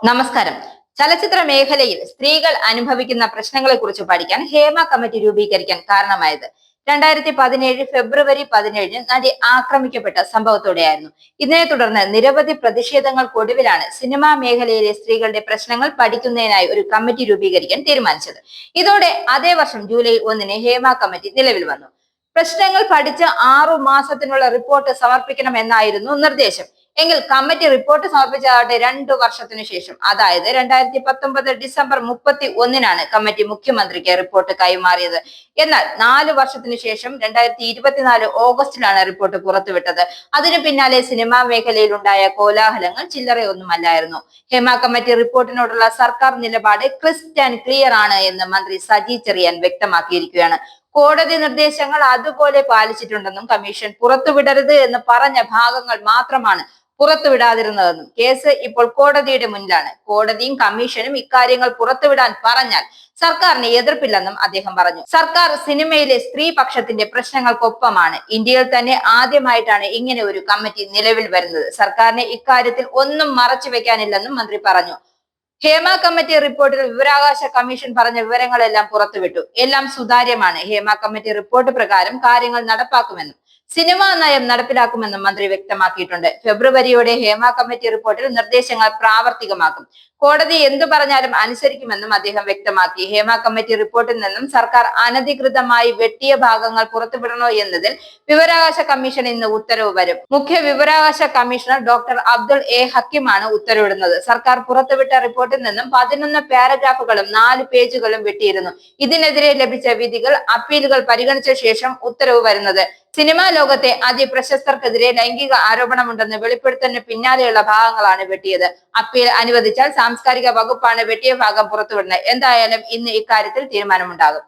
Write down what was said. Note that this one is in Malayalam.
നമസ്കാരം. ചലച്ചിത്ര മേഖലയിൽ സ്ത്രീകൾ അനുഭവിക്കുന്ന പ്രശ്നങ്ങളെ കുറിച്ച് പഠിക്കാൻ ഹേമ കമ്മിറ്റി രൂപീകരിക്കാൻ കാരണമായത് 2017 ഫെബ്രുവരി 17 നടി ആക്രമിക്കപ്പെട്ട സംഭവത്തോടെയായിരുന്നു. ഇതിനെ തുടർന്ന് നിരവധി പ്രതിഷേധങ്ങൾക്കൊടുവിലാണ് സിനിമാ മേഖലയിലെ സ്ത്രീകളുടെ പ്രശ്നങ്ങൾ പഠിക്കുന്നതിനായി ഒരു കമ്മിറ്റി രൂപീകരിക്കാൻ തീരുമാനിച്ചത്. ഇതോടെ അതേ വർഷം ജൂലൈ 1 ഹേമ കമ്മിറ്റി നിലവിൽ വന്നു. പ്രശ്നങ്ങൾ പഠിച്ച് 6 മാസത്തിനുള്ള റിപ്പോർട്ട് സമർപ്പിക്കണമെന്നായിരുന്നു നിർദ്ദേശം. എങ്കിൽ കമ്മിറ്റി റിപ്പോർട്ട് സമർപ്പിച്ചതാകട്ടെ 2 വർഷത്തിനു ശേഷം, അതായത് 2019 ഡിസംബർ 31 കമ്മിറ്റി മുഖ്യമന്ത്രിക്ക് റിപ്പോർട്ട് കൈമാറിയത്. എന്നാൽ 4 വർഷത്തിനു ശേഷം 2024 ഓഗസ്റ്റിലാണ് റിപ്പോർട്ട് പുറത്തുവിട്ടത്. അതിനു പിന്നാലെ സിനിമാ മേഖലയിൽ ഉണ്ടായ കോലാഹലങ്ങൾ ചില്ലറയൊന്നുമല്ലായിരുന്നു. ഹേമ കമ്മിറ്റി റിപ്പോർട്ടിനോടുള്ള സർക്കാർ നിലപാട് ക്രിസ്റ്റൽ ആൻഡ് ക്ലിയർ ആണ് എന്ന് മന്ത്രി സജി ചെറിയാൻ വ്യക്തമാക്കിയിരിക്കുകയാണ്. കോടതി നിർദ്ദേശങ്ങൾ അതുപോലെ പാലിച്ചിട്ടുണ്ടെന്നും കമ്മീഷൻ പുറത്തുവിടരുത് എന്ന് പറഞ്ഞ ഭാഗങ്ങൾ മാത്രമാണ് പുറത്തുവിടാതിരുന്നതെന്നും കേസ് ഇപ്പോൾ കോടതിയുടെ മുന്നിലാണ്. കോടതിയും കമ്മീഷനും ഇക്കാര്യങ്ങൾ പുറത്തുവിടാൻ പറഞ്ഞാൽ സർക്കാരിന് എതിർപ്പില്ലെന്നും അദ്ദേഹം പറഞ്ഞു. സർക്കാർ സിനിമയിലെ സ്ത്രീപക്ഷത്തിന്റെ പ്രശ്നങ്ങൾക്കൊപ്പമാണ്. ഇന്ത്യയിൽ തന്നെ ആദ്യമായിട്ടാണ് ഇങ്ങനെ ഒരു കമ്മിറ്റി നിലവിൽ വരുന്നത്. സർക്കാരിന് ഇക്കാര്യത്തിൽ ഒന്നും മറച്ചു വെക്കാനില്ലെന്നും മന്ത്രി പറഞ്ഞു. ഹേമ കമ്മിറ്റി റിപ്പോർട്ടിൽ വിവരാവകാശ കമ്മീഷൻ പറഞ്ഞ വിവരങ്ങളെല്ലാം പുറത്തുവിട്ടു. എല്ലാം സുതാര്യമാണ്. ഹേമ കമ്മിറ്റി റിപ്പോർട്ട് പ്രകാരം കാര്യങ്ങൾ നടപ്പാക്കുമെന്നും സിനിമാ നയം നടപ്പിലാക്കുമെന്നും മന്ത്രി വ്യക്തമാക്കിയിട്ടുണ്ട്. ഫെബ്രുവരിയോടെ ഹേമ കമ്മിറ്റി റിപ്പോർട്ടിൽ നിർദ്ദേശങ്ങൾ പ്രാവർത്തികമാക്കും. കോടതി എന്തു പറഞ്ഞാലും അനുസരിക്കുമെന്നും അദ്ദേഹം വ്യക്തമാക്കി. ഹേമ കമ്മിറ്റി റിപ്പോർട്ടിൽ നിന്നും സർക്കാർ അനധികൃതമായി വെട്ടിയ ഭാഗങ്ങൾ പുറത്തുവിടണോ എന്നതിൽ വിവരാവകാശ കമ്മീഷൻ ഇന്ന് ഉത്തരവ് വരും. മുഖ്യ വിവരാവകാശ കമ്മീഷണർ ഡോക്ടർ അബ്ദുൾ എ ഹക്കിമാണ് ഉത്തരവിടുന്നത്. സർക്കാർ പുറത്തുവിട്ട റിപ്പോർട്ടിൽ നിന്നും 11 പാരഗ്രാഫുകളും 4 പേജുകളും വെട്ടിയിരുന്നു. ഇതിനെതിരെ ലഭിച്ച വിധികൾ അപ്പീലുകൾ പരിഗണിച്ച ശേഷം ഉത്തരവ് വരുന്നത്. സിനിമാ ലോകത്തെ അതിപ്രശസ്തർക്കെതിരെ ലൈംഗിക ആരോപണമുണ്ടെന്ന് വെളിപ്പെടുത്തലിന് പിന്നാലെയുള്ള ഭാഗങ്ങളാണ് വെട്ടിയത്. അപ്പീൽ അനുവദിച്ചാൽ സാംസ്കാരിക വകുപ്പാണ് വെട്ടിയ ഭാഗം പുറത്തുവിടുന്നത്. എന്തായാലും ഇന്ന് ഇക്കാര്യത്തിൽ തീരുമാനമുണ്ടാകും.